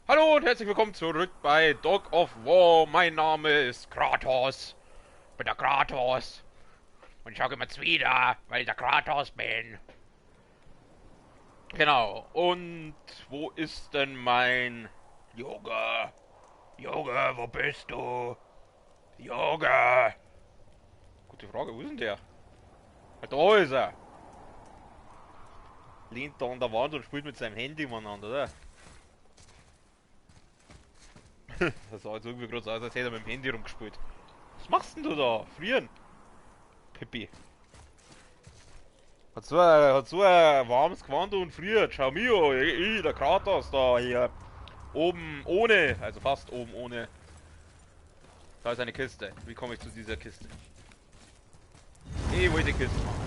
Hallo und herzlich willkommen zurück bei Dog of War. Mein Name ist Kratos. Ich bin der Kratos. Und ich schaue immer wieder, weil ich der Kratos bin. Genau. Und wo ist denn mein Junge? Junge, wo bist du? Junge. Gute Frage, wo ist denn der? Da ist er. Lehnt da an der Wand und spielt mit seinem Handy miteinander, oder? Das sah jetzt irgendwie gerade so aus, als hätte er mit dem Handy rumgespielt. Was machst denn du da? Frieren? Pippi. Hat so ein warmes Gewand und friert. Schau mir an, ich, der Kratos da hier. Oben ohne, also fast oben ohne. Da ist eine Kiste. Wie komme ich zu dieser Kiste? Ich wollte die Kiste machen.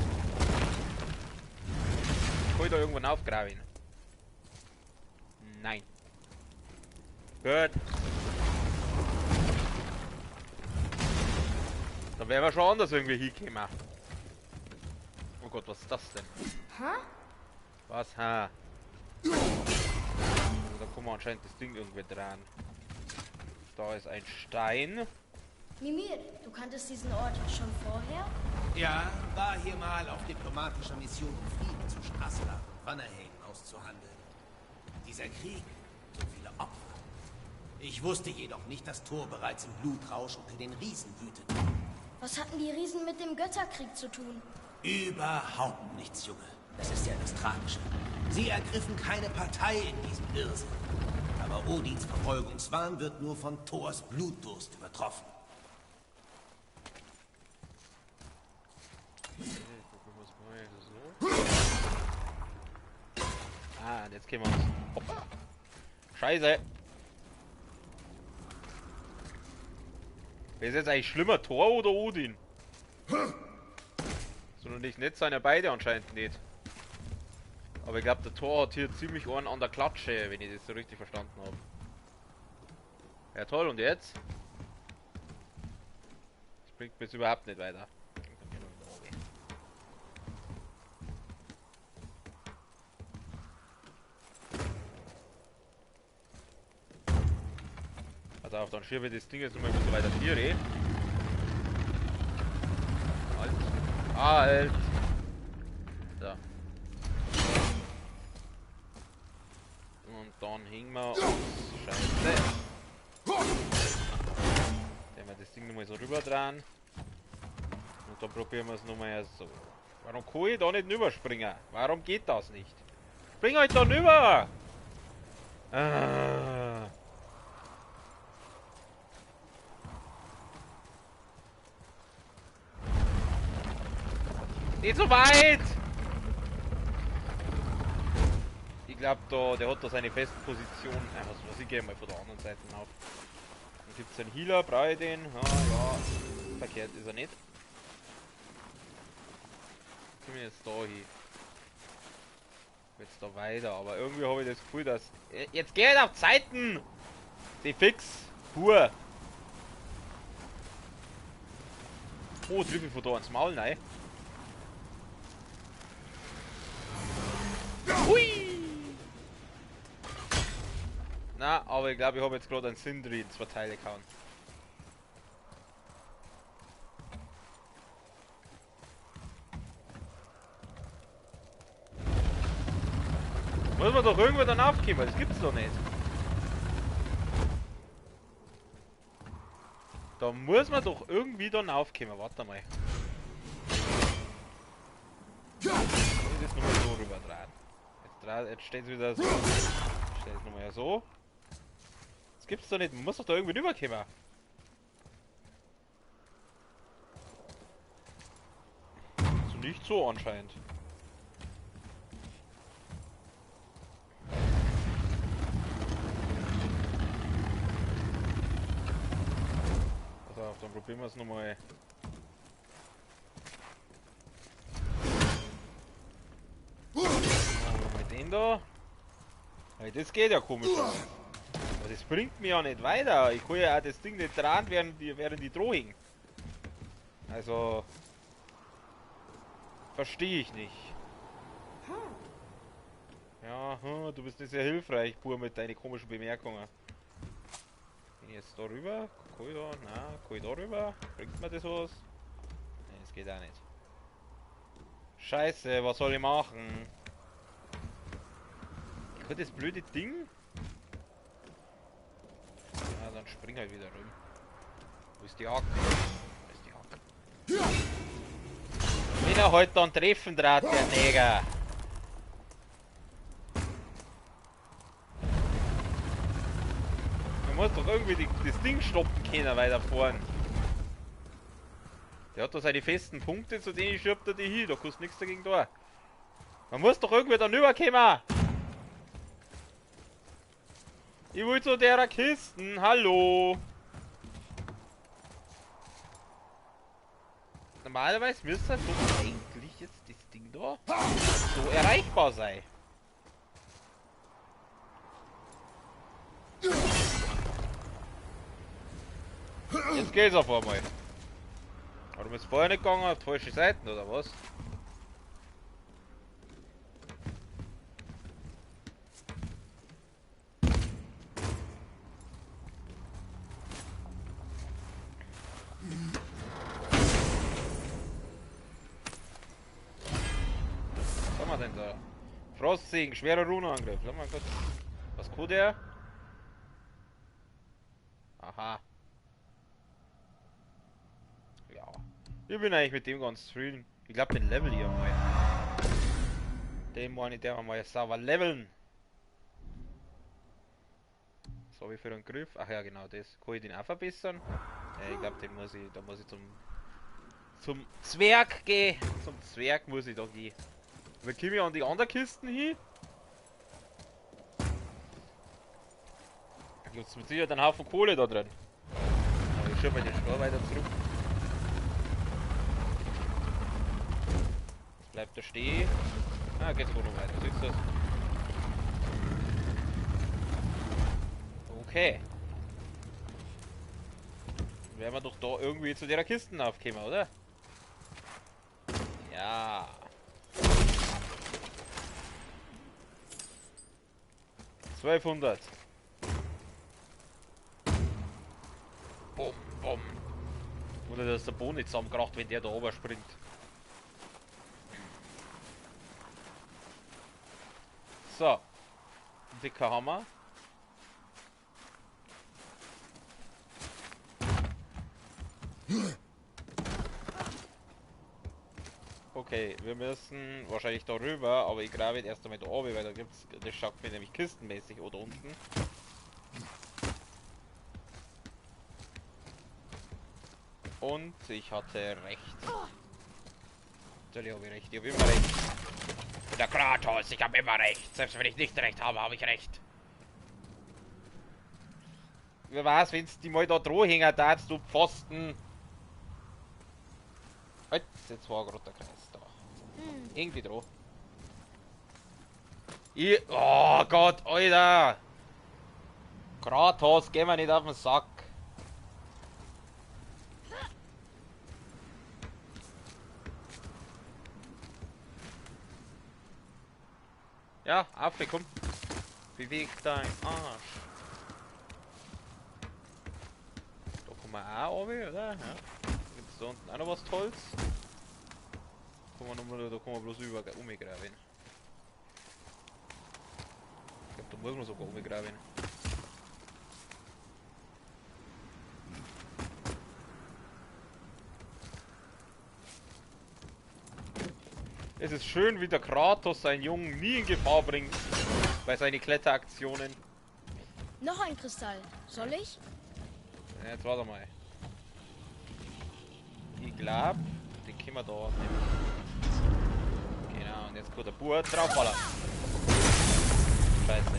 Kann ich da irgendwann aufgraben? Nein. Gut. Dann wären wir schon anders irgendwie hingekommen. Oh Gott, was ist das denn? Hä? Was? Ha? Also, da kann man anscheinend das Ding irgendwie dran. Da ist ein Stein. Mimir, du kanntest diesen Ort schon vorher? Ja, war hier mal auf diplomatischer Mission, um Frieden zwischen Aslan und Vannaheim auszuhandeln. Dieser Krieg, so viele Opfer. Ich wusste jedoch nicht, dass Thor bereits im Blutrausch unter den Riesen wütete. Was hatten die Riesen mit dem Götterkrieg zu tun? Überhaupt nichts, Junge. Das ist ja das Tragische. Sie ergriffen keine Partei in diesem Irrsinn. Aber Odins Verfolgungswahn wird nur von Thors Blutdurst übertroffen. Ah, und jetzt gehen wir uns. Hoppa. Scheiße. Wer ist jetzt eigentlich schlimmer, Thor oder Odin? Sondern nicht nett sein ja beide anscheinend nicht. Aber ich glaube, der Thor hat hier ziemlich einen an der Klatsche, wenn ich das so richtig verstanden habe. Ja toll, und jetzt? Das bringt mir jetzt überhaupt nicht weiter. Also auf, dann schiebe ich das Ding jetzt nochmal ein bisschen weiter hier, Halt. Halt. So. Und dann hängen wir uns. Scheiße. Dann wir das Ding nochmal so rüber drehen. Und dann probieren wir es nochmal so. Warum kann ich da nicht rüberspringen? Warum geht das nicht? Spring halt da rüber! Ah. Nicht so weit! Ich glaube, der hat da seine feste Position. Was ich gehe mal von der anderen Seite auf. Dann gibt es einen Healer, brauche ich den? Ja, verkehrt ist er nicht. Kommen wir jetzt da hin. Jetzt da weiter, aber irgendwie habe ich das Gefühl, dass. Jetzt geht auf Zeiten! Sie fix! Pur! Oh, triff ich von da ins Maul, nein. Hui! Na, aber ich glaube, ich habe jetzt gerade einen Sindri in 2 Teile gehauen. Muss man doch irgendwo dann aufkommen, das gibt's doch nicht. Da muss man doch irgendwie dann aufkommen, warte mal. Ich das nochmal so rüber drehen. Jetzt Jetzt steht es wieder so. Jetzt steht es nochmal so. Das gibt's doch nicht. Man muss doch da irgendwie rüberkommen. Also nicht so anscheinend. Pass auf, dann probieren wir es nochmal. Den da. Hey, das geht ja komisch aus. Aber das bringt mir ja nicht weiter. Ich kann ja auch das Ding nicht dran, während die drohen. Also. Verstehe ich nicht. Ja, du bist nicht sehr hilfreich, pur mit deinen komischen Bemerkungen. Bin ich jetzt da rüber? Kann ich da? Nein, kann ich da rüber? Bringt mir das was? Ne, das geht auch nicht. Scheiße, was soll ich machen? Ich kann das blöde Ding. Ja, dann spring halt wieder rum. Wo ist die Hacke? Wo ist die Hacke? Wenn er halt dann treffen draht, der Neger. Man muss doch irgendwie das Ding stoppen können weiter vorn. Der hat da seine festen Punkte, zu denen schiebt er die hin, da kostet nichts dagegen da. Man muss doch irgendwie dann rüberkommen. Ich will zu der Kisten, hallo. Normalerweise müsste doch eigentlich jetzt das Ding da so erreichbar sein. Jetzt geht's auf einmal. Warum ist vorher nicht gegangen? Auf die falsche Seiten oder was? Was haben wir denn da? Frostsegen, schwerer Runenangriff. Schau mal kurz. Was kann der? Aha. Ja. Ich bin eigentlich mit dem ganz zufrieden. Ich glaube den Level hier mal. Den meine ich, der mal sauber leveln. Was habe ich für einen Griff? Ach ja, genau das. Kann ich den auch verbessern? Ich glaube, den muss ich, da muss ich zum Zwerg gehen. Zum Zwerg muss ich da gehen. Wir kommen ja an die anderen Kisten hin. Da gibt es mit Sicherheit einen Haufen Kohle da drin. Aber ich schiebe mal den Stor weiter zurück. Jetzt bleibt er stehen. Ah, geht's wohl noch weiter. Siehst du das? Okay. Dann werden wir doch da irgendwie zu der Kisten aufkommen, oder? Ja. $1200. Bom, bom. Oder dass der Boden nicht zusammenkracht, wenn der da oben springt. So. Ein dicker Hammer. Okay, wir müssen wahrscheinlich da rüber, aber ich grabe jetzt erst einmal da oben, weil da gibt's, das schaut mir nämlich kistenmäßig oder unten. Und ich hatte recht. Natürlich habe ich recht, ich habe immer recht. Der Kratos, ich habe immer recht. Selbst wenn ich nicht recht habe, habe ich recht. Wer weiß, wenn es die mal da drohhänger darfst, du Pfosten. Halt, jetzt war gerade der Kreis da. Irgendwie droh. Oh Gott, Alter! Kratos, geh mir nicht auf den Sack. Ja, auf, komm. Beweg dein Arsch. Da kommen wir auch runter, oder? Ja. Gibt's da unten auch noch was Tolles? Da kann man bloß umgraben. Ich glaube, da muss man sogar umgraben. Es ist schön, wie der Kratos seinen Jungen nie in Gefahr bringt bei seinen Kletteraktionen. Noch ein Kristall. Soll ich? Jetzt warte mal. Ich glaube, den können wir da nehmen. Genau, und jetzt kommt der Bub draufballern. Scheiße.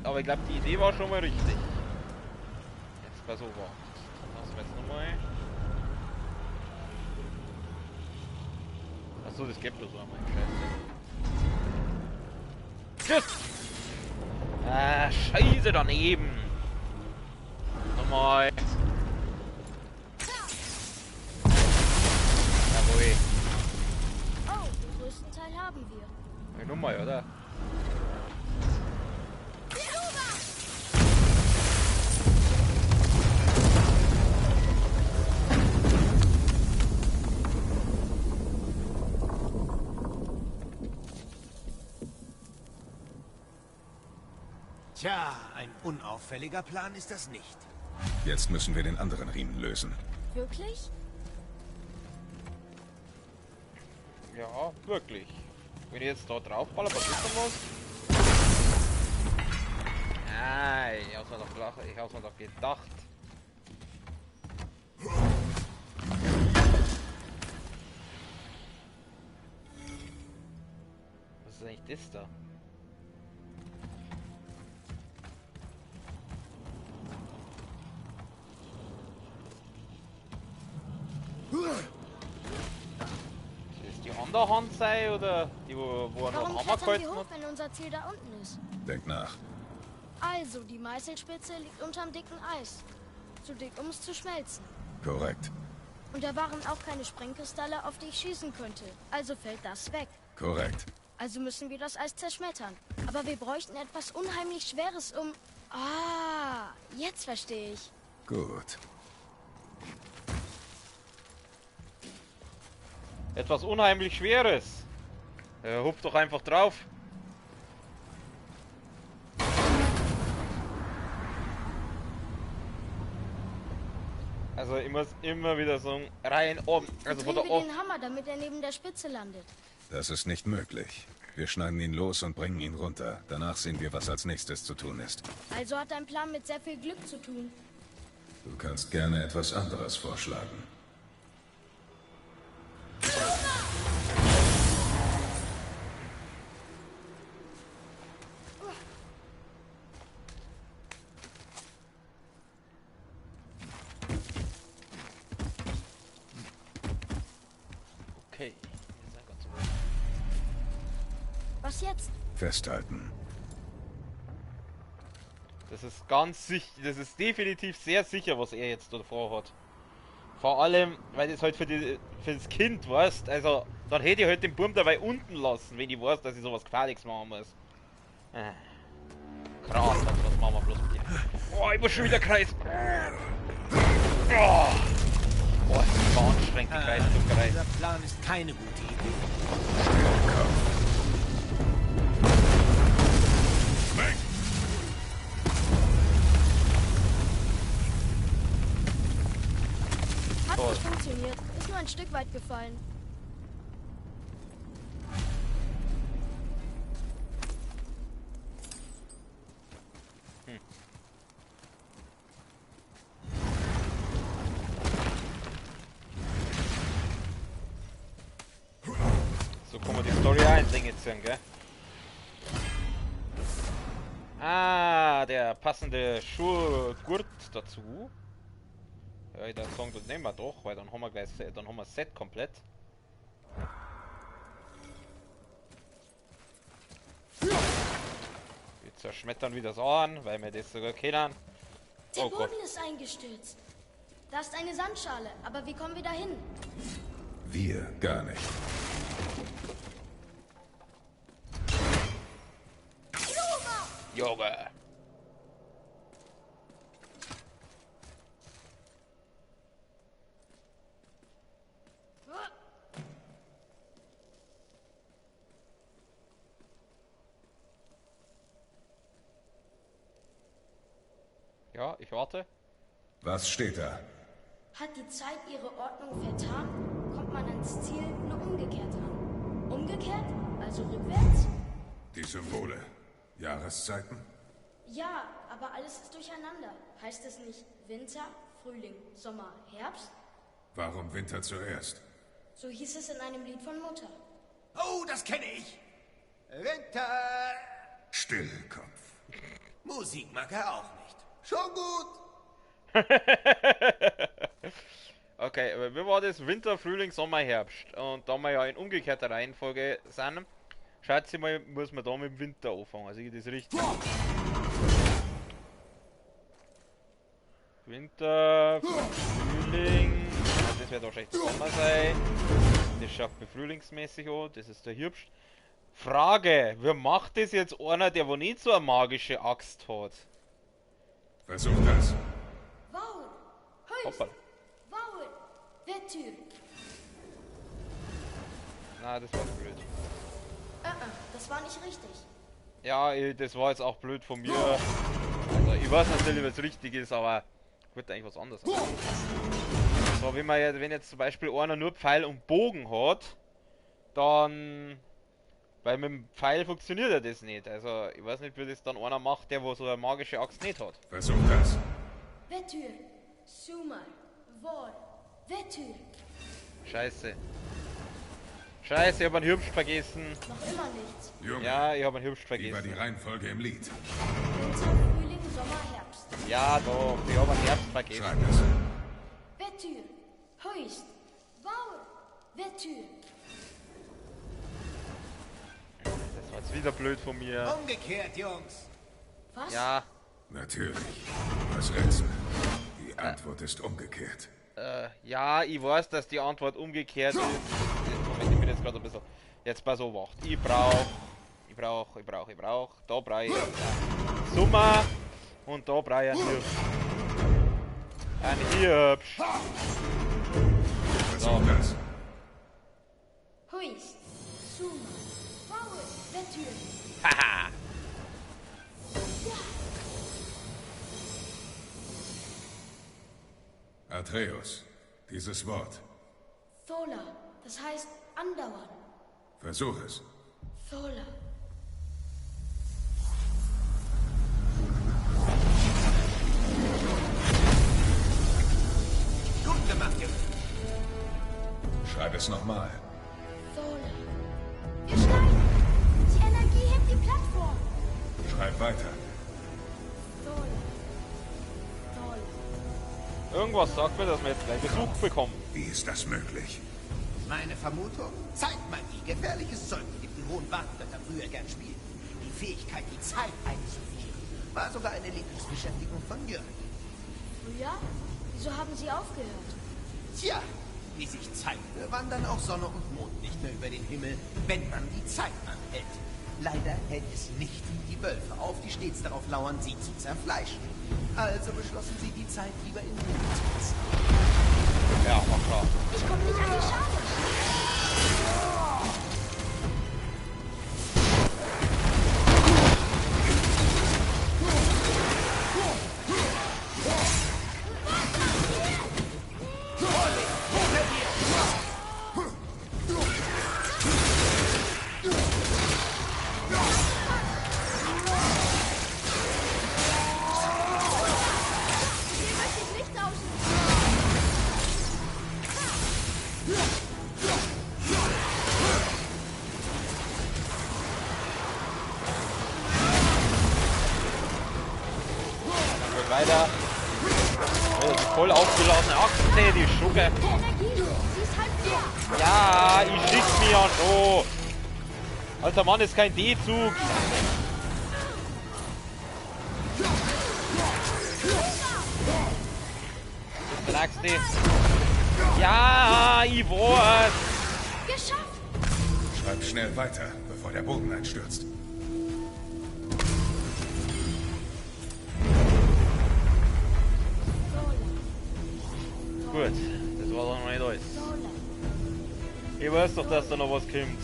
Aber ich glaube, die Idee war schon mal richtig. Jetzt pass auf. Lassen wir jetzt nochmal. Achso, das gibt es so einmal. Scheiße. Tschüss! Ah, Scheiße daneben! Nochmal. Jawohl. Oh, den größten Teil haben wir. Ja, nochmal, oder? Tja, ein unauffälliger Plan ist das nicht. Jetzt müssen wir den anderen Riemen lösen. Wirklich? Ja, wirklich. Wenn ich jetzt da draufballer, was ist denn was? Nein, ich hab's mir doch gedacht. Was ist eigentlich das da? Ist die andere Hand sei oder die, wo er noch Warum Hammer klettern wir gehalten hoch, hat? wenn unser Ziel da unten ist? Denk nach. Also, die Meißelspitze liegt unterm dicken Eis. Zu dick, um es zu schmelzen. Korrekt. Und da waren auch keine Sprengkristalle, auf die ich schießen könnte. Also fällt das weg. Korrekt. Also müssen wir das Eis zerschmettern. Aber wir bräuchten etwas unheimlich Schweres, um... Ah, jetzt verstehe ich. Gut. Etwas unheimlich Schweres. Hupf doch einfach drauf. Also ich muss immer wieder so rein oben. Also von Drehen der wir oben. den Hammer, damit er neben der Spitze landet. Das ist nicht möglich. Wir schneiden ihn los und bringen ihn runter. Danach sehen wir, was als nächstes zu tun ist. Also hat dein Plan mit sehr viel Glück zu tun. Du kannst gerne etwas anderes vorschlagen. Okay. Was jetzt? Festhalten. Das ist ganz sicher, das ist definitiv sehr sicher, was er jetzt davor hat. Vor allem, weil das halt für das Kind weißt, also dann hätte ich halt den Burm dabei unten lassen, wenn ich weiß, dass ich sowas Gefährliches machen muss. Krass, was machen wir bloß mit dir? Oh, ich muss schon wieder kreisen. Oh, das ist anstrengend, die Kreisdruckerei. Dieser Plan ist keine gute Idee. Hat Toll. nicht funktioniert. Ist nur ein Stück weit gefallen. So kann man die Story einbringen, gell? Ah, der passende Schuhgurt dazu. Ja, ich würde sagen, das nehmen wir doch, weil dann haben wir gleich, dann haben wir das Set komplett. Wir zerschmettern wieder so an, weil wir das sogar kennen. Der Oh Gott. Boden ist eingestürzt. Da ist eine Sandschale, aber wie kommen wir dahin? Wir gar nicht. Junge! Ja, ich warte. Was steht da? Hat die Zeit ihre Ordnung vertan? Kommt man ans Ziel nur umgekehrt ran. Umgekehrt? Also rückwärts? Die Symbole. Jahreszeiten? Ja, aber alles ist durcheinander. Heißt es nicht Winter, Frühling, Sommer, Herbst? Warum Winter zuerst? So hieß es in einem Lied von Mutter. Oh, das kenne ich. Winter. Still, Kopf. Musik mag er auch nicht. Schon gut. Okay, aber wie war das? Winter, Frühling, Sommer, Herbst. Und da wir ja in umgekehrter Reihenfolge sind, schätze ich mal, muss man da mit dem Winter anfangen. Also ich das richtig. Winter, Frühling. Ja, das wird wahrscheinlich der Sommer sein. Das schaut mir frühlingsmäßig an. Das ist der Herbst. Frage: Wie macht das jetzt einer, der wo nicht so eine magische Axt hat? Versuch das. Waul! Höchst! Hoppala. Waul! Wettür! Na, das war blöd. Das war nicht richtig. Ja, das war jetzt auch blöd von mir. Also, ich weiß natürlich, was richtig ist, aber ich wollte eigentlich was anderes. So, wenn jetzt zum Beispiel einer nur Pfeil und Bogen hat, dann. Weil mit dem Pfeil funktioniert ja das nicht. Also, ich weiß nicht, wie das dann einer macht, der wo so eine magische Axt nicht hat. Versuch das. Wettür! Sumar! Waul! Wettür! Scheiße. Scheiße, ich hab einen Herbst vergessen. Noch immer nichts. Junge, Ja, ich hab einen Herbst wie war die vergessen. Reihenfolge im Lied? Winter, Frühling, Sommer, Herbst. Ja, doch, ich hab einen Herbst vergessen. Schreib es. Wettür! Höchst! Waul! Wettür! Das war jetzt wieder blöd von mir. Umgekehrt, Jungs. Was? Ja, Natürlich. Was Rätsel. Die Antwort ist umgekehrt. ja, ich weiß, dass die Antwort umgekehrt ist. Moment, ich bin jetzt gerade ein bisschen. Jetzt pass auf, wacht. Da brauche ich Sommer und da brauche ich einen Herbst. Ein Herbst. Versuch das. Höchst! Sumar! Waul! Wettür! Haha. Atreus. Dieses Wort. Thola! Das heißt andauern. Versuch es. Thola! Gut gemacht, Jungs. Schreib es nochmal. Thola! Wir steigen! Die Energie hebt die Plattform! Schreib weiter. Thola! Thola! Irgendwas sagt mir, dass wir jetzt gleich Besuch bekommen. Wie ist das möglich? Meine Vermutung? Zeitmagie. Gefährliches Zeug, mit dem die hohen Waffengötter früher gern spielten. Die Fähigkeit, die Zeit einzufrieren, war sogar eine Lieblingsbeschäftigung von Jörg. Früher? Wieso haben Sie aufgehört? Tja, wie sich zeigte, wandern auch Sonne und Mond nicht mehr über den Himmel, wenn man die Zeit anhält. Leider hält es nicht die Wölfe auf, die stets darauf lauern, sie zu zerfleischen. Also beschlossen sie, die Zeit lieber in Ruhe zu lassen. Ja, mach klar. Ich komme nicht an die Schale! Hier möchte ich nicht tauschen! Dann weiter. Oh, die voll aufgeladene Achse, die Schucke. Die Energie, sie ist halb leer! Ja, ich schick's mir ja schon. Alter Mann, ist kein D-Zug. Der nächste. Ja, ich weiß. Geschafft! Schreib schnell weiter, bevor der Boden einstürzt. Thola! Gut, das war doch noch nicht alles. Thola! Ich weiß doch, dass da noch was kommt.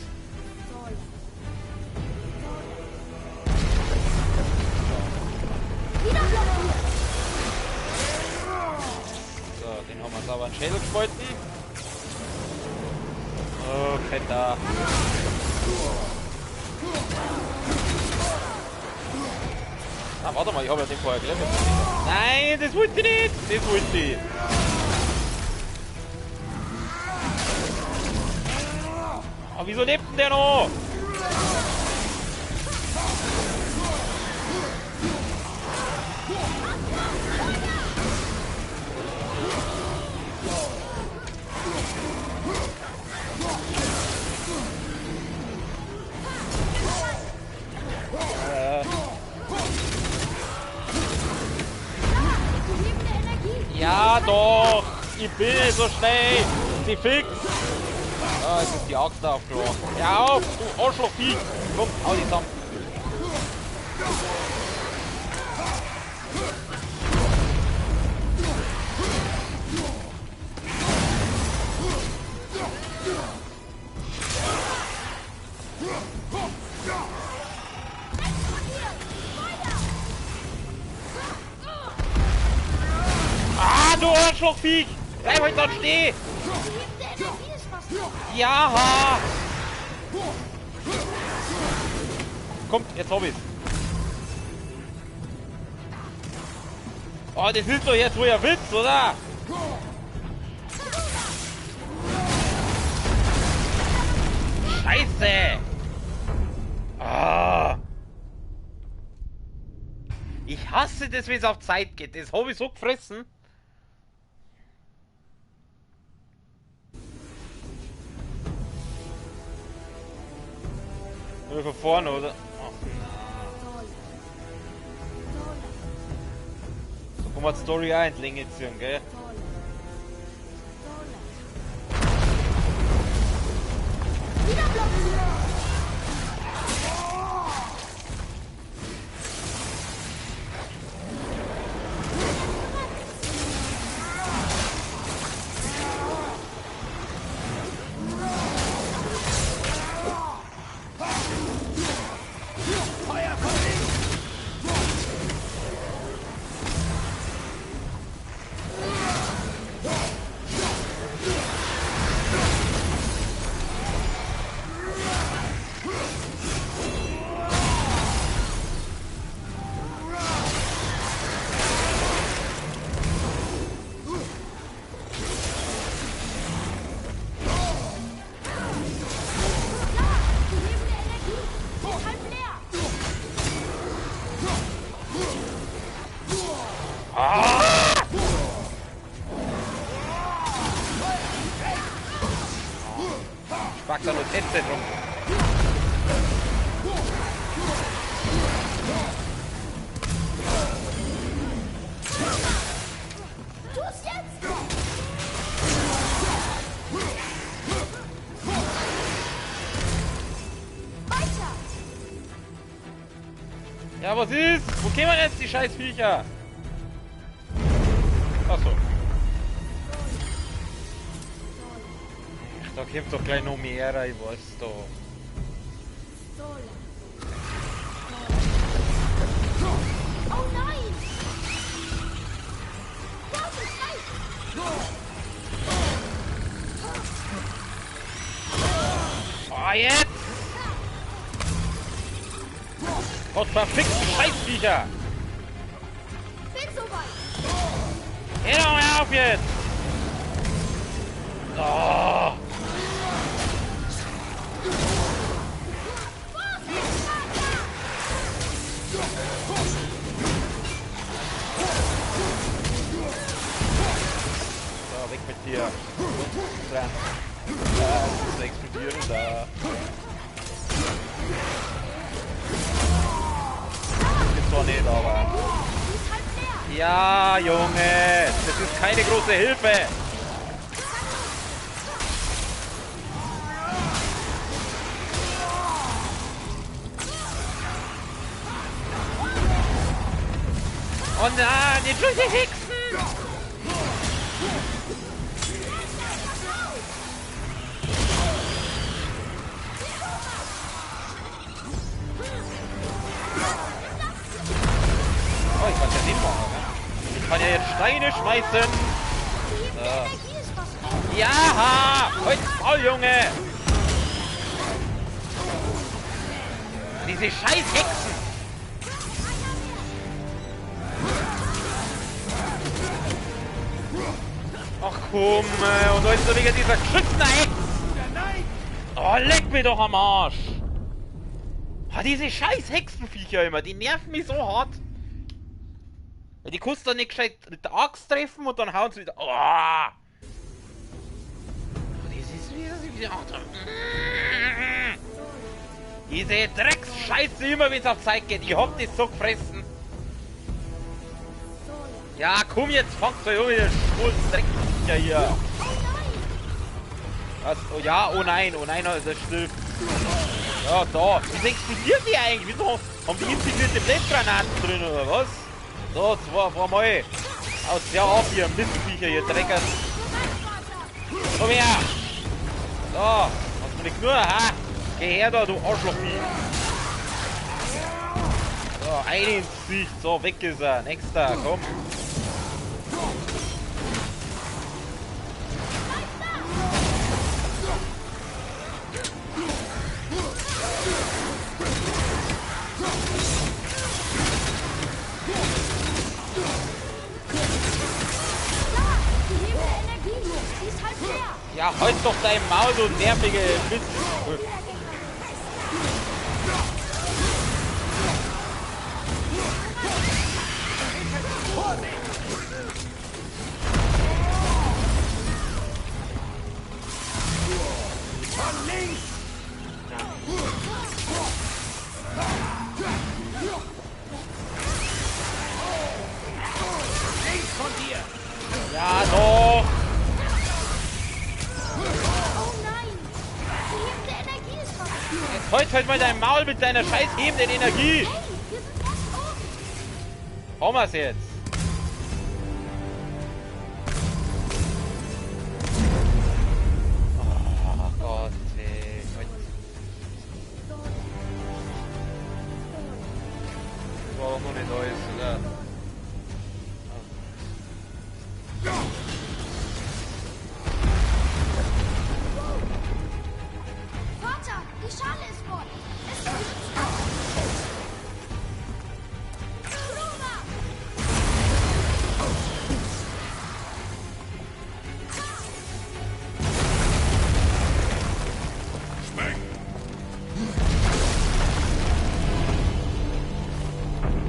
Thola! Wieder blockiert! So, den haben wir sauber in den Schädel gespalten. Fetter. Ah, warte mal, ich habe ja den vorher gelevelt. Nein, das wollte ich nicht! Das wollte ich! Aber wieso lebt denn der noch? Ja doch! Ich bin nicht so schnell! Sie fix! Ah, jetzt ist die Axt da aufgelogen. Ja auf, du Arschlochvieh! Komm, hau die zusammen! Ah, du Arschlochvieh! Bleib heute dort stehen! Ja! Kommt, jetzt hab ich's. Oh, das ist doch jetzt wohl ein Witz, oder? Scheiße! Ah! Ich hasse das, wenn es auf Zeit geht. Das habe ich so gefressen. Nur von vorne, oder? Ach, so kommt die Story auch in Länge ziehen, gell? Pack da nur das Headset rum. Tu's jetzt! Weiter! Ja, was ist? Wo gehen wir jetzt, die scheiß Viecher? Achso. Da kommt doch gleich noch mehr, ich weiß doch. Oh nein! Warte, Scheiß! Oh, jetzt! Gott verfickten Scheißviecher! Bin soweit! Geh doch mal auf jetzt! Oh. So, weg mit dir. Dran. Da ist das Explodieren da. Ist zwar nicht, aber. Ja, Junge! Das ist keine große Hilfe! Oh nein, jetzt schon die Hexen! Oh, ich kann ja nicht machen, ne? Ich kann ja jetzt Steine schmeißen! So. Ja! Heute Maul, Junge! diese scheiß Hexen! Ach komm, und da ist so wieder dieser geschützte Hex! Oh, leck mich doch am Arsch! Oh, diese scheiß Hexenviecher immer, die nerven mich so hart! Die kannst du nicht gescheit mit der Axt treffen und dann hauen sie wieder. Oh! Das ist wieder. Diese Drecksscheiße immer, wenn es auf Zeit geht. Ich hab das so gefressen. Ja, komm jetzt, fangt euch um, ihr schwulen Drecksviecher hier. Was? Oh ja, oh nein, das stimmt. Ja, da. Wie explodieren die eigentlich? Wieso haben die integrierte Blendgranaten drin oder was? So, zwei Mal. Aus ja ab hier, Mistviecher, hier Dreckers. Komm her! So, hast du nicht nur, ha? Geh her da, du Arschlochvieh. So, ein ins Gesicht, so, weg ist er. Nächster, komm. Ja, halt doch dein Maul, du nervige Mist. Von links! Links von dir! Ja, doch! Jetzt halt mal dein Maul mit deiner scheiß hebenden Energie! Hey, wir sind fast oben. Hau mal's jetzt! Oh Gott, ey. Das war doch noch nicht alles, oder? Vater, die Schale ist voll. Es ist Rüber!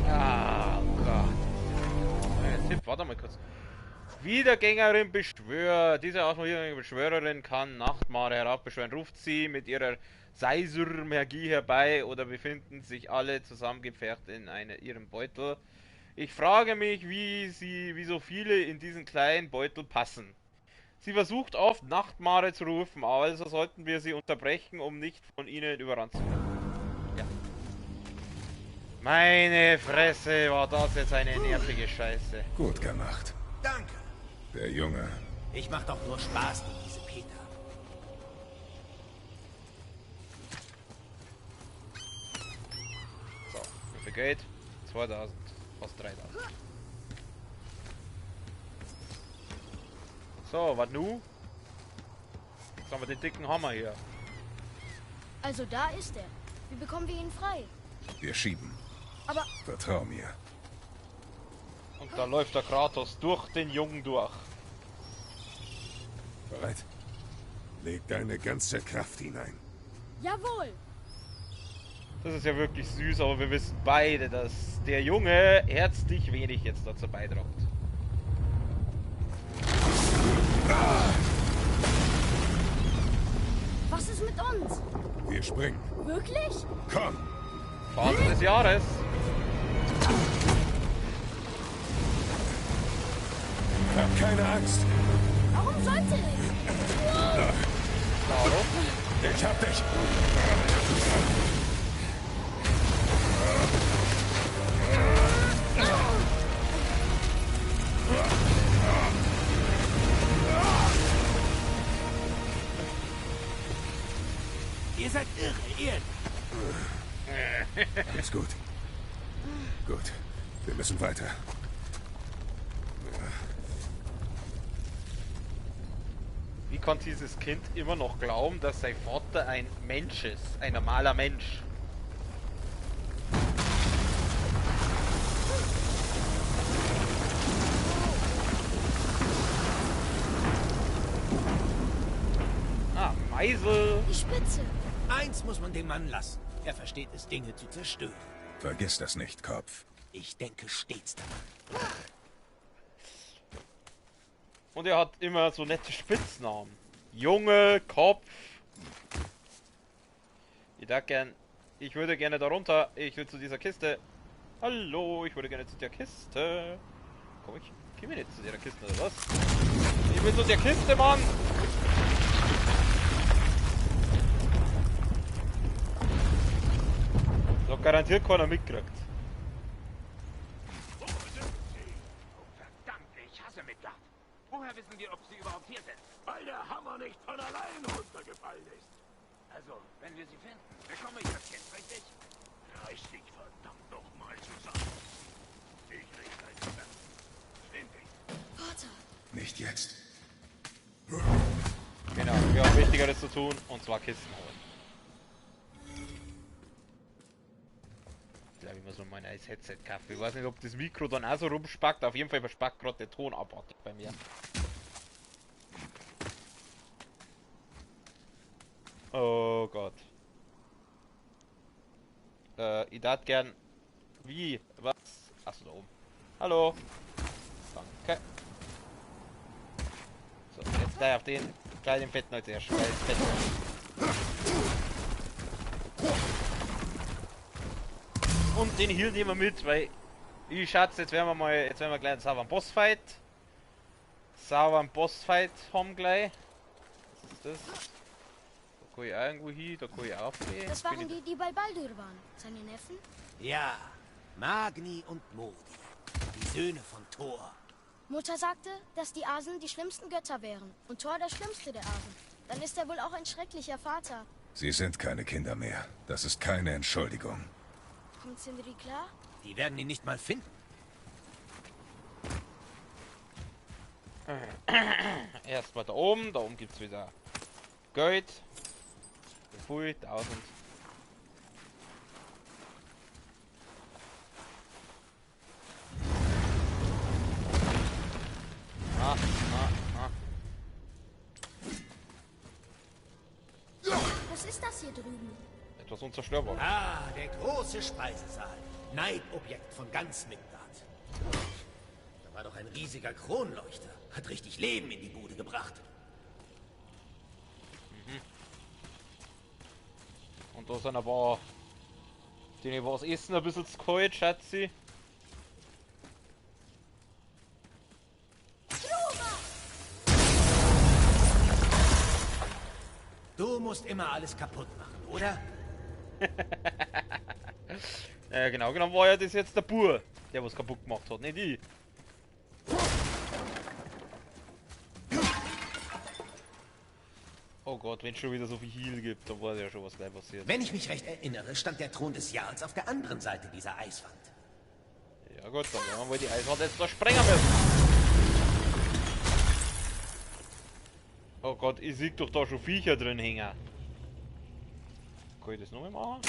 Ah, oh Gott. Tipp, warte mal kurz. Wiedergängerin beschwört. Diese ausmodierende Beschwörerin kann Nachtmare heraufbeschwören. Ruft sie mit ihrer Seisur-Magie herbei oder befinden sich alle zusammengepfercht in ihrem Beutel. Ich frage mich, wie so viele in diesen kleinen Beutel passen. Sie versucht oft Nachtmare zu rufen, also sollten wir sie unterbrechen, um nicht von ihnen überrannt zu werden. Ja. Meine Fresse, war das jetzt eine nervige Scheiße. Gut gemacht. Danke. Der Junge. Ich mach doch nur Spaß gegen diese Peter. So, wie viel Geld? 2000, fast 3000. So, was nu? Jetzt haben wir den dicken Hammer hier. Also da ist er. Wie bekommen wir ihn frei? Wir schieben. Aber Vertrau mir. Und da läuft der Kratos durch den Jungen durch. Bereit? Leg deine ganze Kraft hinein. jawohl. Das ist ja wirklich süß, aber wir wissen beide, dass der Junge herzlich wenig jetzt dazu beiträgt. Was ist mit uns? Wir springen. Wirklich? Komm! Phase des Jahres. Hab keine Angst. Warum sollte ich? Warum? Ich hab dich. Ihr seid irre, ihr. Alles gut. Gut. Wir müssen weiter. Wie kann dieses Kind immer noch glauben, dass sein Vater ein Mensch ist? Ein normaler Mensch. Eisel. Die Spitze. Eins muss man dem Mann lassen. Er versteht es, Dinge zu zerstören. Vergiss das nicht, Kopf. Ich denke stets daran. Und er hat immer so nette Spitznamen. Junge, Kopf. Ich würde gerne da runter. Ich will zu dieser Kiste. Hallo, ich würde gerne zu der Kiste. Komm ich? Geh mir nicht zu der Kiste, oder was? Ich will zu der Kiste, Mann! So garantiert keiner mitkriegt. Verdammt, ich hasse Midgard. Woher wissen wir, ob sie überhaupt hier sind? Weil der Hammer nicht von allein runtergefallen ist. Also, wenn wir sie finden, bekomme ich das Kind, richtig? Reiß dich verdammt nochmal zusammen. Ich rede gleich wieder. Ständig. Vater. Nicht jetzt. Genau, wir haben Wichtigeres zu tun, und zwar Kisten holen. Ich glaube, ich muss mal mein neues Headset kaufen. Ich weiß nicht, ob das Mikro dann auch so rumspackt. Auf jeden Fall verspackt gerade der Ton abartig bei mir. Oh Gott. Ich darf gern... Wie? Was? Achso, da oben. Hallo. Danke. So, jetzt gleich auf den... Gleich den Fetten als erstes. Gleich den Fetten. Und den Heal nehmen wir mit, weil... Ich schätze, jetzt werden wir gleich einen sauberen Bossfight. Haben gleich. Was ist das? Da kann ich auch irgendwo hin, da kann ich auch gehen. Das waren die, die bei Baldur waren. Seine Neffen? Ja, Magni und Modi. Die Söhne von Thor. Mutter sagte, dass die Asen die schlimmsten Götter wären. Und Thor der schlimmste der Asen. Dann ist er wohl auch ein schrecklicher Vater. Sie sind keine Kinder mehr. Das ist keine Entschuldigung. Kommt Sindri klar? Die werden ihn nicht mal finden. Erstmal da oben gibt es wieder Geld. Pfui, 1000. Was ist das hier drüben? Etwas unzerstörbar. Ah, der große Speisesaal. Neidobjekt von ganz Midgard. Da war doch ein riesiger Kronleuchter. Hat richtig Leben in die Bude gebracht. Und da sind aber... Denen war das Essen ein bisschen zu kalt, schätze ich. Du musst immer alles kaputt machen, oder? Genau war ja das jetzt der Bur, der was kaputt gemacht hat, nicht ich. Oh Gott, wenn es schon wieder so viel Heal gibt, dann war ja schon was gleich passiert. Wenn ich mich recht erinnere, stand der Thron des Jarls auf der anderen Seite dieser Eiswand. Ja gut, dann werden wir wohl die Eiswand jetzt da sprengen müssen. Oh Gott, ich sehe doch da schon Viecher drin hängen. Kann ich das noch mal machen?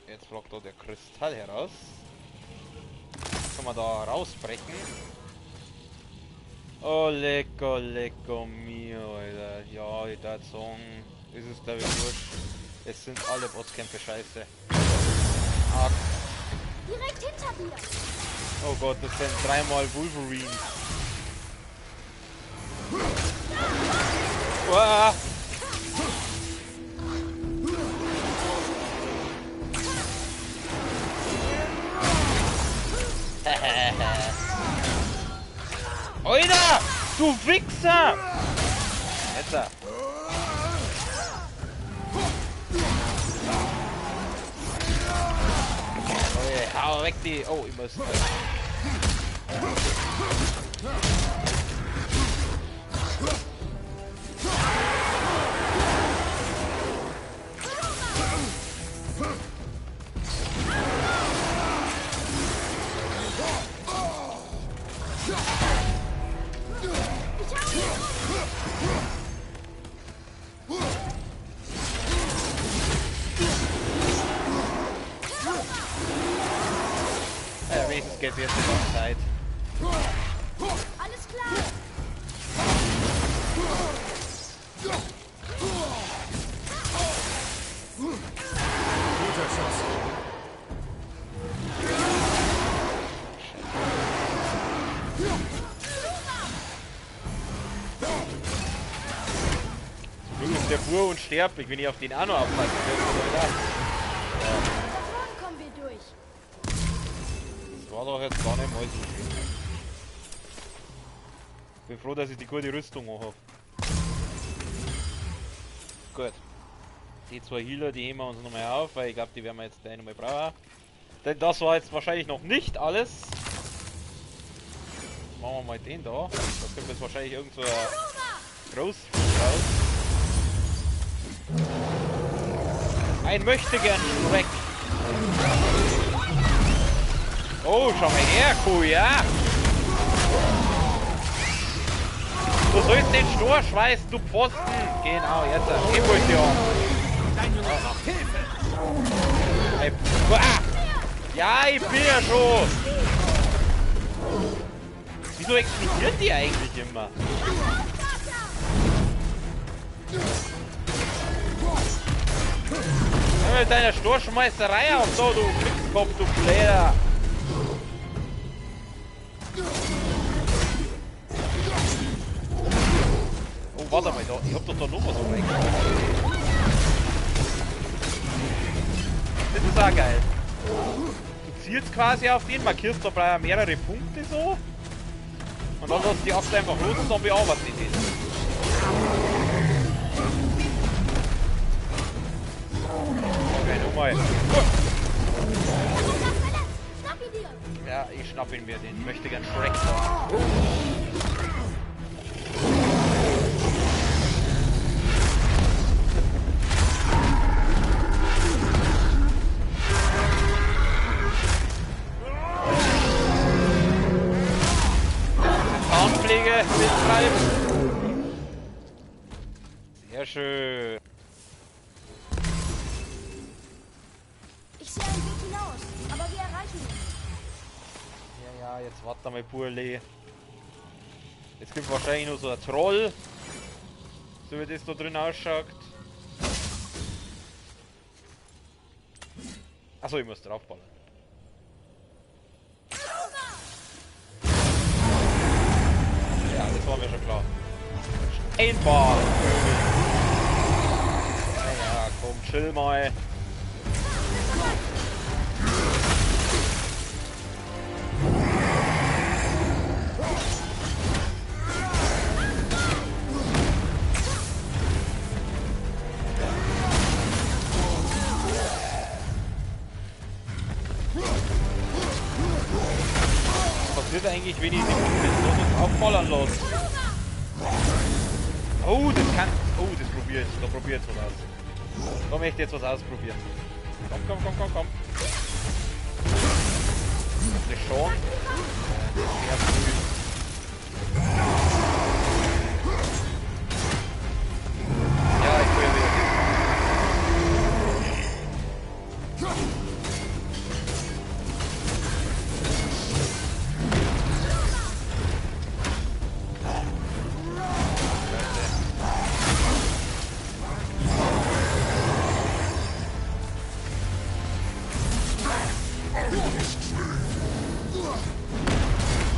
Jetzt fragt da der Kristall heraus. Kann man da rausbrechen? Oh, lecker mio, Alter. Ja, ich darf sagen, ist es glaube ich wurscht. Es sind alle Bosskämpfe scheiße. Ah. Direkt hinter dir! Oh Gott, das sind dreimal Wolverine. Uah. Alter! Du Wichser! Jetzt da. Okay, hau weg die. Oh, ich muss. Wenigstens geht jetzt die Zeit. Alles klar! unsterblich, wenn ich auf den auch noch aufpassen könnte. Da vorne kommen wir durch. Das war doch jetzt gar nicht mal so schlimm. Bin froh, dass ich die gute Rüstung auch habe. Gut. Die zwei Healer, die heben wir uns nochmal auf, weil ich glaube, die werden wir jetzt gleich nochmal brauchen. Denn das war jetzt wahrscheinlich noch nicht alles. Machen wir mal den da. Da kommt jetzt wahrscheinlich irgend so ein Großvieh raus. Ein Möchtegern Schreck. Oh, schau mal her, Kuh, ja. Du sollst den Stor schweißen, du Pfosten. Genau, jetzt. Ich wollte ja. Ja, ich bin ja schon. Wieso explodiert die eigentlich immer? Hör mit deiner Storschmeißerei auf, so, du Glückskopf, du Bläder. Oh, warte mal, da, ich hab doch da noch was reingekommen. Das ist auch geil. Du zielst quasi auf den, markierst da mehrere Punkte so. Und dann lässt die Axt einfach los und dann bearbeitet die den. Okay, nochmal. Ja, ich schnapp ihn mir, den möchte gern Shrek haben. Zahnpflege mittreiben. Sehr schön. Ich sehe einen Weg hinaus, aber wir erreichen ihn. Ja, jetzt warte mal, Burle. Jetzt gibt wahrscheinlich nur so ein Troll. So wie das da drin ausschaut. Achso, ich muss draufballern. Ja, das war mir schon klar. Einball! Ja, komm, chill mal. Was passiert eigentlich, wenn ich die aufballern lasse? Oh, das kann. Oh, das probiert. Da probiert was aus. Da möchte ich jetzt was ausprobieren. Komm. Das schon. Sehr früh. Ja, ich will wieder.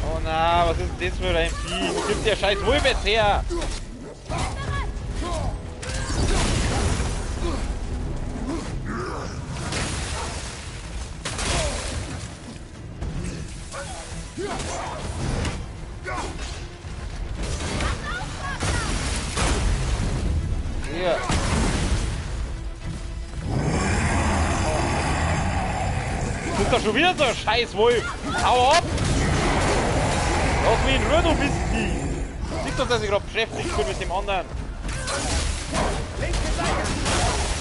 Oh na, was ist denn das für ein Vieh? Wo gibt der scheiß Wolf jetzt her? Hier. Das ist doch schon wieder so ein scheiß Wolf. Hau ab! Lass mich in Ruhe, du bist die! Siehst doch, dass ich gerade beschäftigt bin mit dem anderen.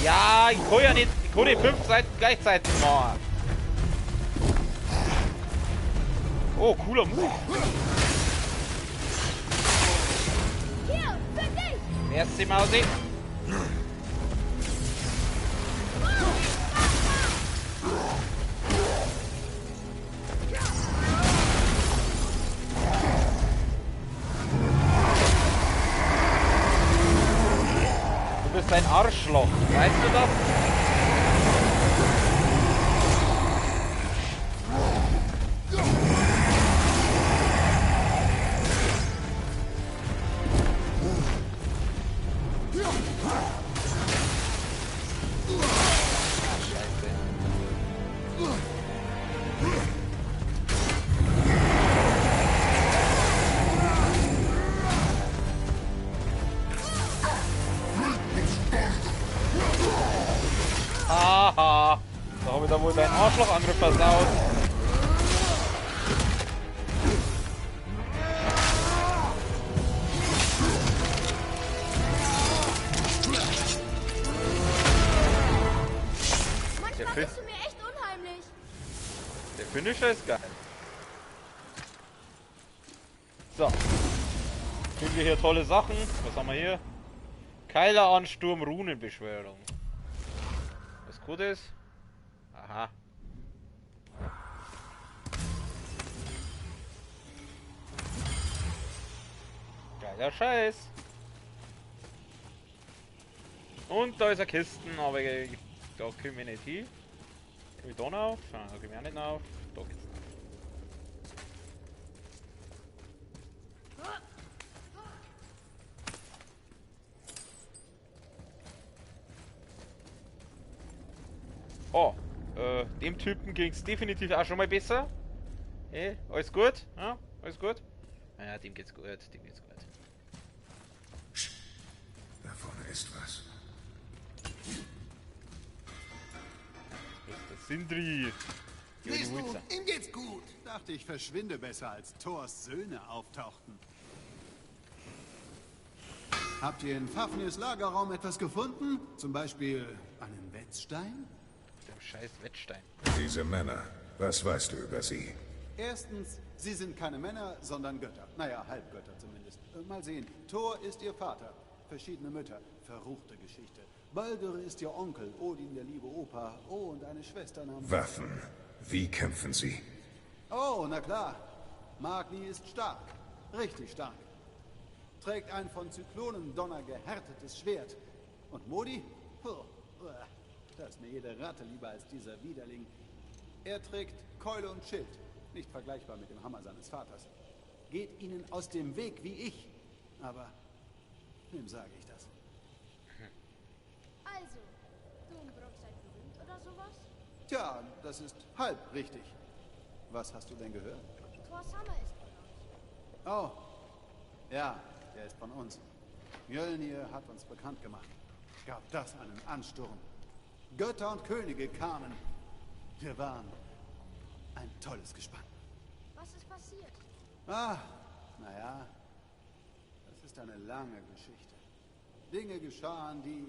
Ja, ich kann ja nicht, ich kann nicht 5 Seiten gleichzeitig machen. Oh, cooler Move. Hier, für dich! Merci, Mausi. Du bist ein Arschloch, weißt du das? Haha. Da habe ich da wohl deinen Arschlochangriff versaut. Manchmal bist du mir echt unheimlich. Der Finisher ist geil. So. Kriegen wir hier tolle Sachen. Was haben wir hier? Keileransturm, Runenbeschwörung. Was gut ist? Aha. Geiler Scheiß. Und da ist eine Kisten, aber da können wir nicht hin. Können wir da noch auf? Nein, da können wir auch nicht auf. Da geht's noch. Oh, dem Typen ging es definitiv auch schon mal besser. Hey, alles gut? Ja, alles gut? Ja, dem geht's gut, dem geht's gut. Da vorne ist was. Das ist der Sindri. Siehst du, ihm geht's gut. Dachte ich, verschwinde besser, als Thors Söhne auftauchten. Habt ihr in Fafnirs Lagerraum etwas gefunden? Zum Beispiel einen Wetzstein? Der scheiß Wettstein. Diese Männer, was weißt du über sie? Erstens, sie sind keine Männer, sondern Götter. Naja, Halbgötter zumindest. Mal sehen. Thor ist ihr Vater. Verschiedene Mütter. Verruchte Geschichte. Baldur ist ihr Onkel. Odin der liebe Opa. Oh, und eine Schwester namens... Waffen. Wie kämpfen sie? Oh, na klar. Magni ist stark. Richtig stark. Trägt ein von Zyklonendonner gehärtetes Schwert. Und Modi? Puh, da ist mir jede Ratte lieber als dieser Widerling. Er trägt Keule und Schild. Nicht vergleichbar mit dem Hammer seines Vaters. Geht ihnen aus dem Weg wie ich. Aber wem sage ich das? Also, Dombrock seid berühmt oder sowas? Tja, das ist halb richtig. Was hast du denn gehört? Thors Hammer ist von uns. Oh, ja, der ist von uns. Mjölnir hat uns bekannt gemacht. Gab das einen Ansturm. Götter und Könige kamen. Wir waren ein tolles Gespann. Was ist passiert? Ah, naja, das ist eine lange Geschichte. Dinge geschahen, die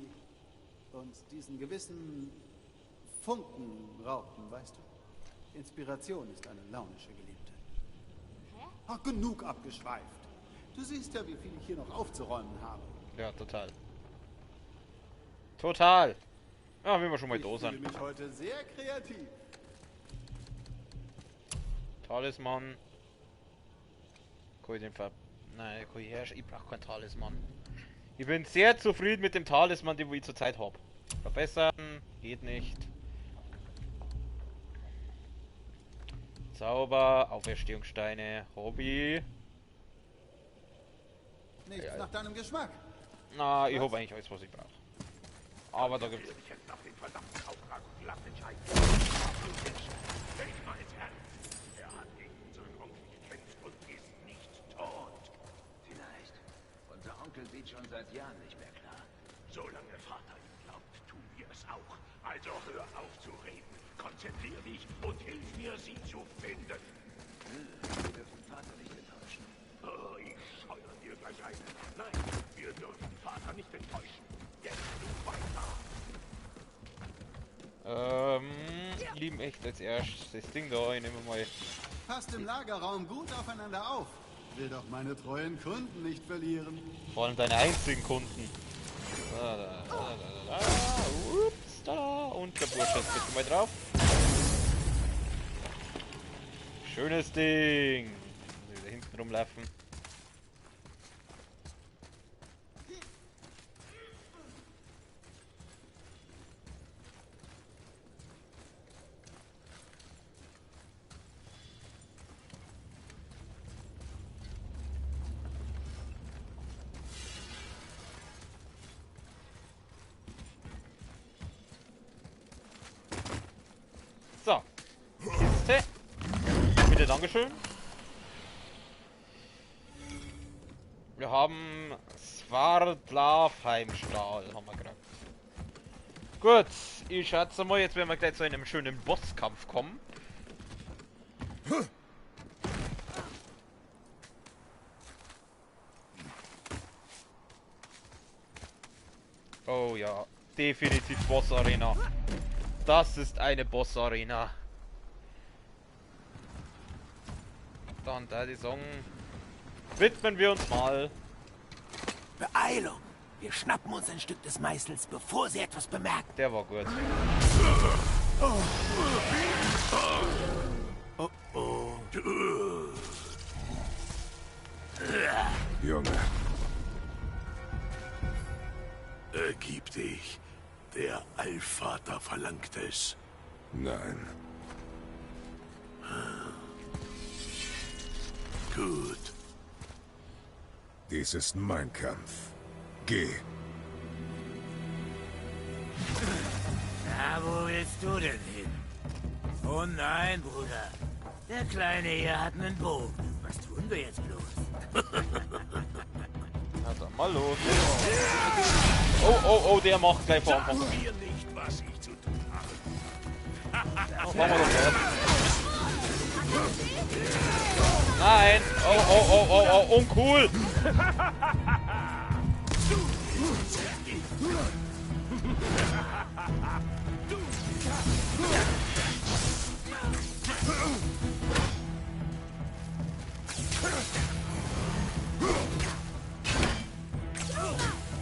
uns diesen gewissen Funken raubten, weißt du? Inspiration ist eine launische Geliebte. Hä? Ach, genug abgeschweift. Du siehst ja, wie viel ich hier noch aufzuräumen habe. Ja, total. Total. Ja, wenn wir schon mal Ich da fühle sind. mich heute sehr kreativ. Talisman. Kann ich den ver... Nein, kann ich herrschen. Ich brauche keinen Talisman. Ich bin sehr zufrieden mit dem Talisman, den ich zurzeit habe. Verbessern geht nicht. Zauber, Auferstehungssteine, Hobby. Nichts Ja. nach deinem Geschmack. Na, ich habe eigentlich alles, was ich brauche. Aber da gibt's... Ich jetzt nach dem verdammten Auftrag und lass entscheiden. Meine Herren, er hat gegen unseren Onkel gekämpft und ist nicht tot. Vielleicht. Unser Onkel sieht schon seit Jahren nicht mehr klar. Solange Vater ihm glaubt, tun wir es auch. Also hör auf zu reden. Konzentrier dich und hilf mir, sie zu finden. Wir dürfen Vater nicht enttäuschen. Oh, ich scheuere dir gleich ein. Nein, wir dürfen Vater nicht enttäuschen. Jetzt du weiter. Lieben echt als erstes das Ding da, ich nehme mal. Passt im Lagerraum gut aufeinander auf. Will doch meine treuen Kunden nicht verlieren. Vor allem deine einzigen Kunden. Ups, da. Und der Bursche ist bitte mal drauf. Schönes Ding. Muss ich wieder hinten rumlaufen. So. Kiste. Bitte, Dankeschön. Wir haben Svardlavheimstahl, haben wir gekriegt. Gut, Ich schätze mal, jetzt werden wir gleich zu einem schönen Bosskampf kommen. Oh ja, definitiv Boss-Arena. Das ist eine Boss-Arena. Dann da die Song. Widmen wir uns mal. Beeilung! Wir schnappen uns ein Stück des Meißels, bevor sie etwas bemerken. Der war gut. Junge. Ergib dich. Der Allvater verlangt es. Nein. Gut. Dies ist mein Kampf. Geh. Na, wo willst du denn hin? Oh nein, Bruder. Der Kleine hier hat einen Bogen. Was tun wir jetzt bloß? Also mal los. Oh, oh, oh, der macht gleich vor Anfang. Sag mir nicht, was ich zu tun habe. Machen wir doch erst. Nein! Oh, oh, oh, oh, oh, uncool!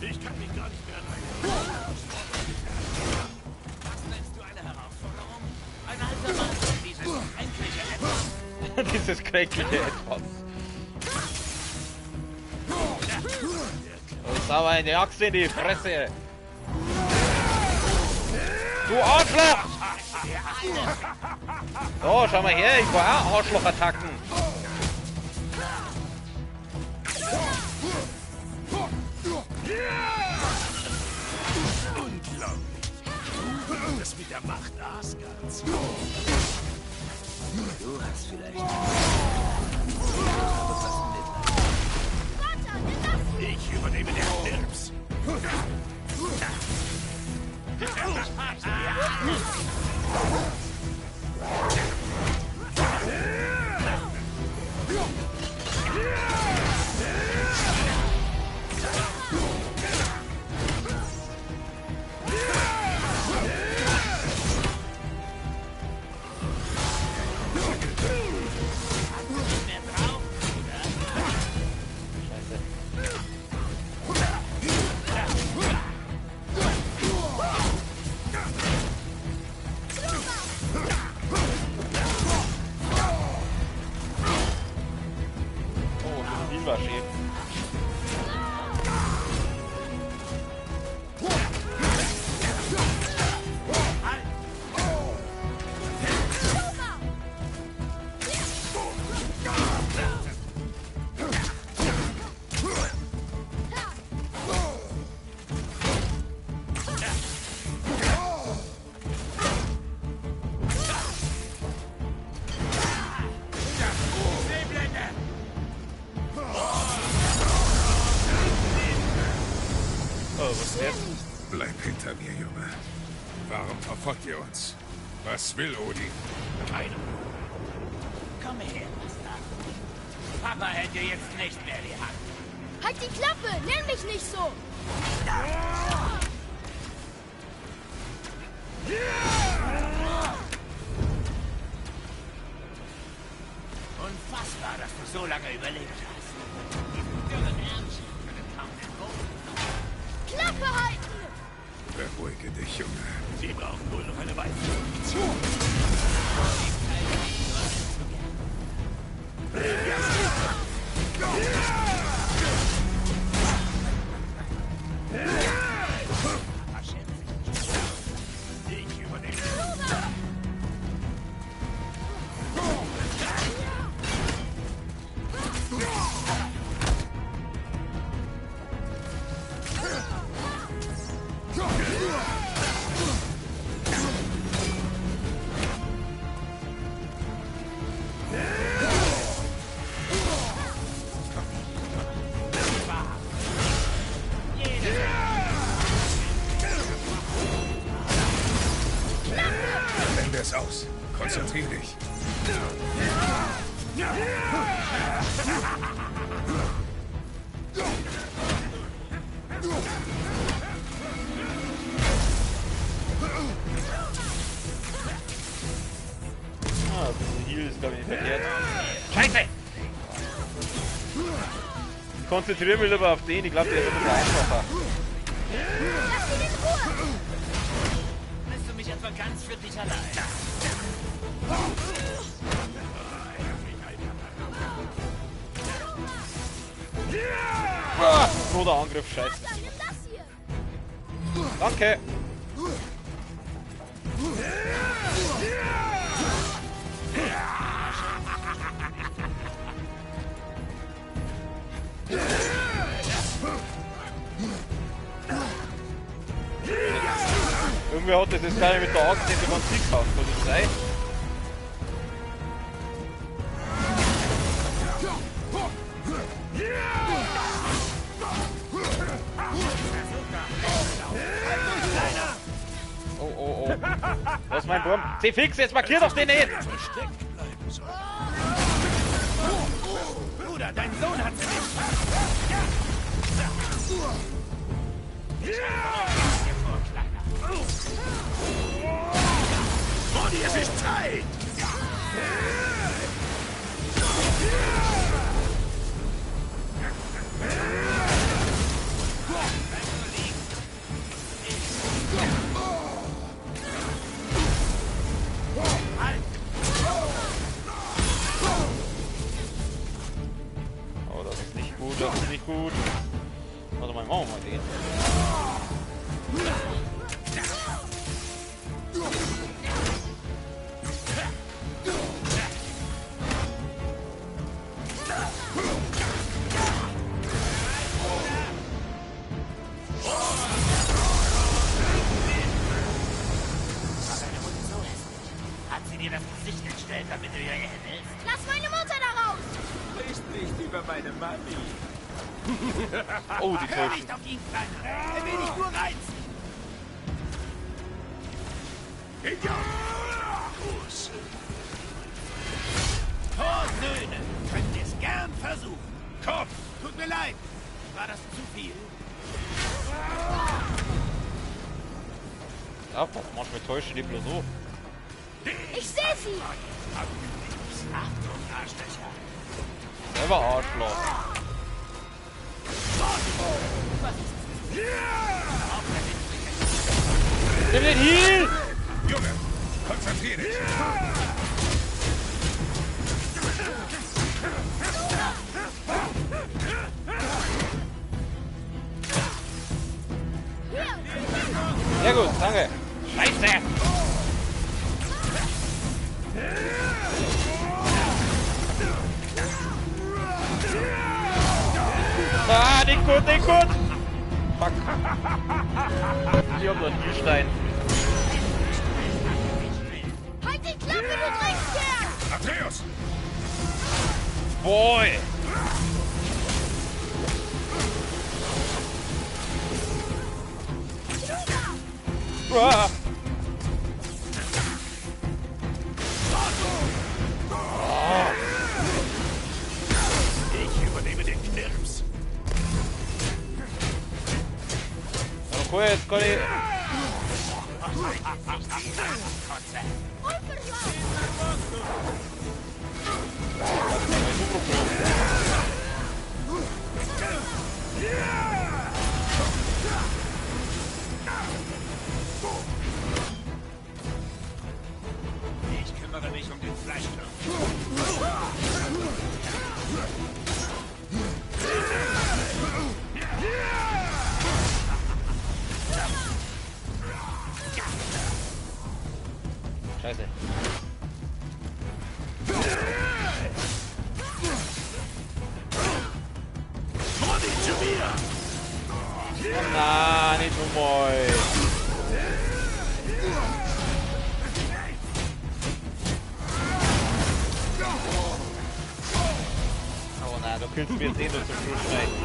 Ich kann mich gar nicht mehr erinnern. Was nennst du eine Herausforderung? Ein alter Mann, dieses endliche Etwas. Dieses kränkliche Etwas. Das ist aber eine Axt in die Fresse. Du Arschloch! So, schau mal her, ich war auch Arschloch-Attacken. Unglaublich. Das mit der Macht Asgards. Du hast vielleicht... Ich übernehme den Dirks. Bleib hinter mir, Junge. Warum verfolgt ihr uns? Was will Odin? Keine. Komm her, Bastard. Papa hält dir jetzt nicht mehr die Hand. Halt die Klappe! Nenn mich nicht so! Unfassbar, dass du so lange überlebt hast. Die dürren Ärmchen können kaum den Boden. Klappe halten! Beruhige dich, Junge. Sie brauchen wohl noch eine weitere Munition. Ich übernehme. halten wir es aus. Konzentrier dich. Ah, ein bisschen Heal ist glaube ich nicht verkehrt. Scheiße! Ich konzentriere mich lieber auf den, ich glaube der ist ein bisschen einfacher. Lass ihn in Ruhe! Lässt du mich etwa ganz für dich allein? Ah, roter Angriff, scheiße. Dann nimm das hier! Danke! Irgendwer hat das jetzt gar nicht mit der Axt, den man Sieg hat. Kann das sein? Oh, oh, oh. Was ist mein Wurm? C-Fix, jetzt markier doch den nicht! Bruder, dein Sohn hat sie nicht. Modi, es ist Zeit! Oh, das ist nicht gut, das ist nicht gut. Warte mal, machen wir mal den. Hat sie dir das Gesicht entstellt, damit du ihr hilfst? Lass meine Mutter da raus! Sprich nicht über meine Mami. Oh, die Hör Täuschen. nicht auf ihn, Kleiner. Er will dich nur reizen. Torsöhne, könnt ihr es gern versuchen. Komm! Tut mir leid. War das zu viel? Ja, manchmal täuschen die bloß so. Ich sehe sie! Achtung, Arschlöcher. Selber Arschloch. Nimm den Heal! Junge, konzentrier dich. Sehr gut, danke. Scheiße! Ah, nicht gut, nicht gut! Fuck. Ich hab noch einen Healstein. Halt die Klappe, du Dreckskerl! Atreus! Boy! Ah. Ich übernehme den Knirps. Cool, jetzt kann ich... Ich kümmere mich um den Fleischkörper. Scheiße. Modi zu mir! Oh nein, nicht so mooi. Oh nein, du könntest mir jetzt eh nur zum Schluss schneiden.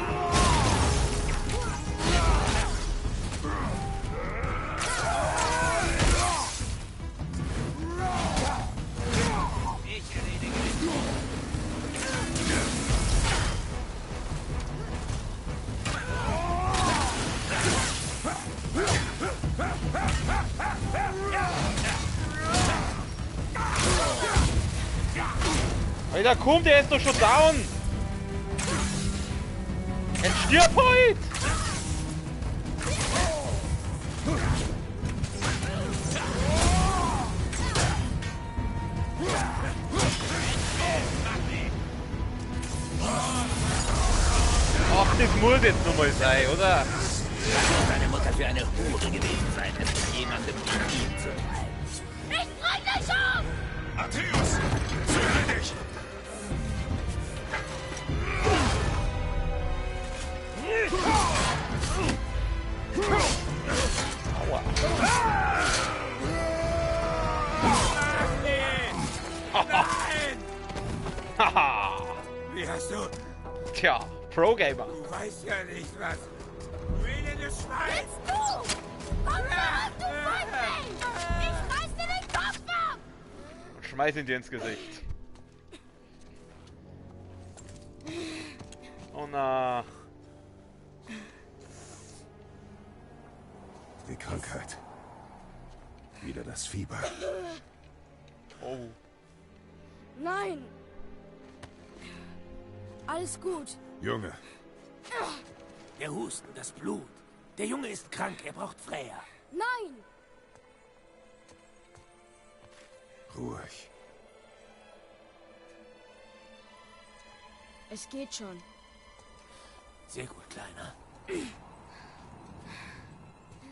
Alter, komm, der ist doch schon down! Jetzt stirb heute! Ach, das muss jetzt nochmal sein, oder? Deine Mutter für eine Hure gewesen sein, es mit jemandem wie ihm zu treiben. Ich bring dich um! Atreus! Zügel dich! Aua. Nein! Haha! Wie hast du... Tja, Pro-Gamer. Du weißt ja nicht was. Du elendes Schwein! Jetzt du! Komm zurück, du Feigling! Ich reiß dir den Kopf ab! Und schmeiß ihn dir ins Gesicht. Oh na. Die Krankheit. Wieder das Fieber. Oh. Nein! Alles gut. Junge, Der Husten, das Blut. Der Junge ist krank, er braucht Freya. Nein! Ruhig. Es geht schon. Sehr gut, Kleiner.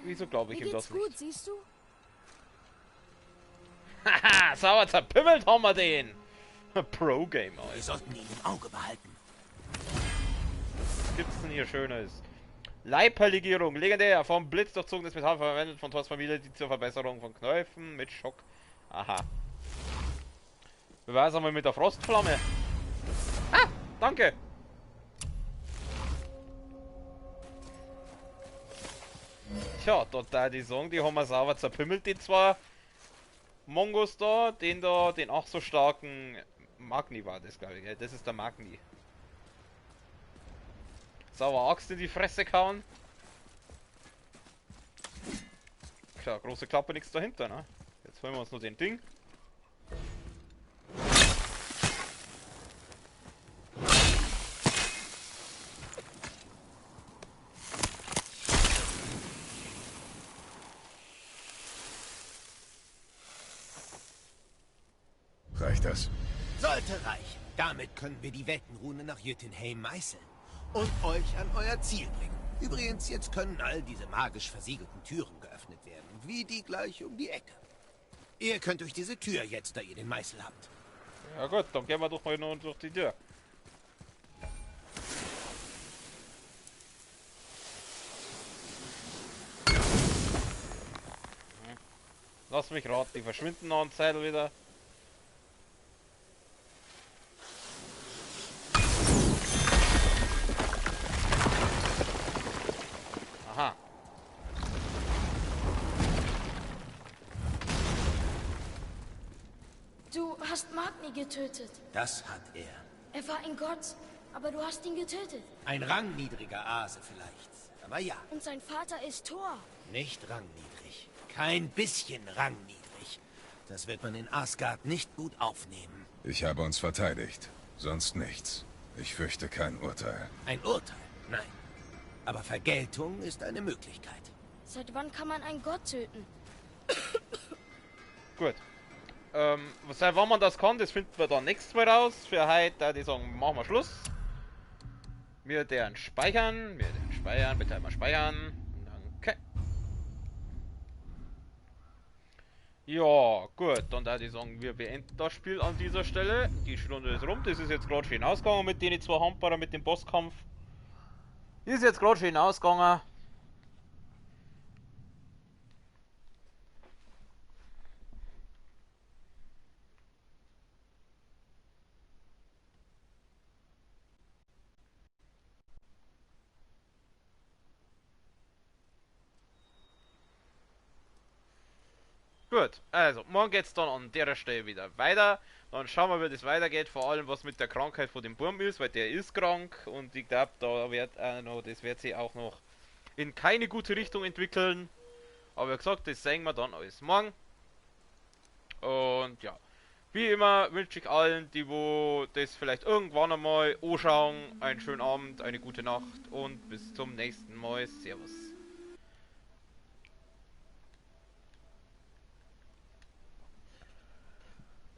Wieso glaube ich Mir ihm geht's das nicht? gut, siehst du? Haha, sauer zerpimmelt haben wir den! Pro-Gamer. Wir sollten ihn im Auge behalten. Was gibt's denn hier Schönes? Leibperlegierung, legendär, vom Blitz durchzogenes Metall verwendet von Thors Familie, die zur Verbesserung von Knöpfen mit Schock. Aha. Beweis einmal mit der Frostflamme. Ah, danke. Tja, da die sagen, die haben wir sauber zerpimmelt, die zwei Mongos da, den ach so starken Magni war das, glaube ich, gell? Das ist der Magni. Sauer Axt in die Fresse kauen. Klar, große Klappe, nichts dahinter, ne? Jetzt holen wir uns nur den Ding. Reicht das? Sollte reichen. Damit können wir die Weltenrune nach Jötunheim meißeln und euch an euer Ziel bringen. Übrigens, jetzt können all diese magisch versiegelten Türen geöffnet werden, wie die gleich um die Ecke. Ihr könnt durch diese Tür jetzt, da ihr den Meißel habt. Ja gut, dann gehen wir doch mal nur durch die Tür. Lass mich raten, die verschwinden noch ein Zettel wieder. Aha. Du hast Magni getötet. Das hat er. Er war ein Gott, aber du hast ihn getötet. Ein rangniedriger Ase vielleicht. Aber ja, Und sein Vater ist Thor. nicht rangniedrig. Kein bisschen rangniedrig. Das wird man in Asgard nicht gut aufnehmen. Ich habe uns verteidigt. Sonst nichts. Ich fürchte kein Urteil. Ein Urteil? Nein. Aber Vergeltung ist eine Möglichkeit. Seit wann kann man einen Gott töten? Gut. Seit wann man das kann, das finden wir dann nächstes Mal raus. Für heute, da die sagen, machen wir Schluss. Wir deren speichern. Bitte einmal speichern. Danke. Ja, gut, dann da die sagen, wir beenden das Spiel an dieser Stelle. Die Stunde ist rum. Das ist jetzt gerade schön ausgegangen mit den zwei Hamperer, mit dem Bosskampf. Ist jetzt gerade schön ausgegangen. Gut, also morgen geht's dann an der Stelle wieder weiter. Dann schauen wir, wie das weitergeht. Vor allem, was mit der Krankheit von dem Burm ist, weil der ist krank und ich glaube, das wird sich auch noch in keine gute Richtung entwickeln. Aber wie gesagt, das sehen wir dann alles morgen. Und ja, Wie immer wünsche ich allen, die wo das vielleicht irgendwann einmal anschauen, einen schönen Abend, eine gute Nacht und bis zum nächsten Mal. Servus.